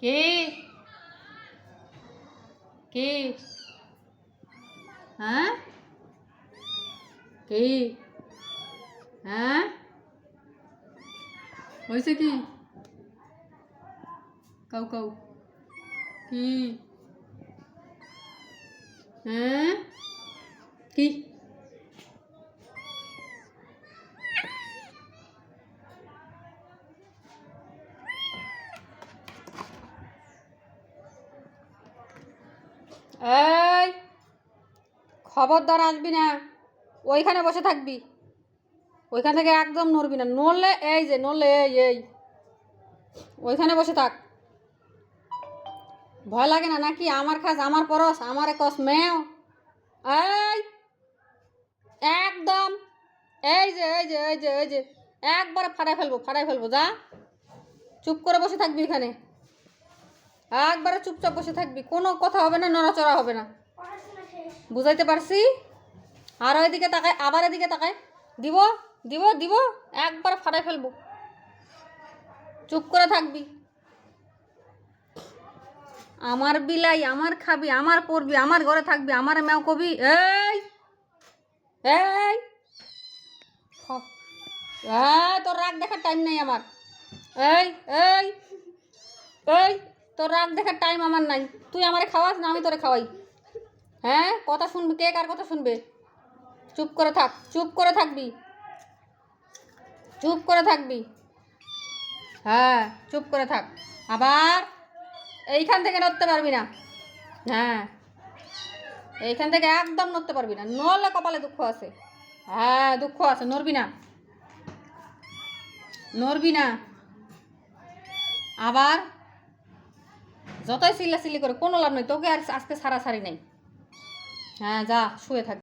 কে কে হ্যাঁ কে হ্যাঁ হয়েছে কি কাউ কাউ কি হ্যাঁ কি এই খবরদার আসবি না, ওইখানে বসে থাকবি, ওইখান থেকে একদম নড়বি না, নড়লে এই যে নড়লে এই এই ওইখানে বসে থাক। ভয় লাগে না নাকি? আমার খাস, আমার পরশ, আমার কস মেও। এই একদম এই যে এই যে এই যে এই যে একবারে ফাটাই ফেলবো যা। চুপ করে বসে থাকবি এখানে, একবারে চুপচাপ বসে থাকবি, কোনো কথা হবে না, নড়াচড়া হবে না, বুঝাইতে পারছি? আর ওইদিকে তাকায়, আবার এদিকে তাকায়, দিব দিব দিব, একবার ফাটাই ফেলবো, চুপ করে থাকবি। আমার বিলাই, আমার খাবি, আমার পড়বি, আমার ঘরে থাকবি, আমার ম্যাও কবি। এই এই তোর রাগ দেখার টাইম নেই আমার। এই এই এই তোর রাগ দেখার টাইম আমার নাই। তুই আমারে খাওয়াস না আমি তোরে খাওয়াই? হ্যাঁ, কথা শুনবি? কে কার কথা শুনবে? চুপ করে থাক, চুপ করে থাকবি, চুপ করে থাকবি। হ্যাঁ, চুপ করে থাক। আবার এইখান থেকে নড়তে পারবি না। হ্যাঁ, এইখান থেকে একদম নড়তে পারবি না, নড়লে কপালে দুঃখ আছে। হ্যাঁ, দুঃখ আছে, নড়বি না, নড়বি না। আবার যতই চিল্লাচিল্লি করে কোনো লাভ নেই, তোকে আর আজকে ছাড়াছাড়ি নেই। হ্যাঁ, যা শুয়ে থাক।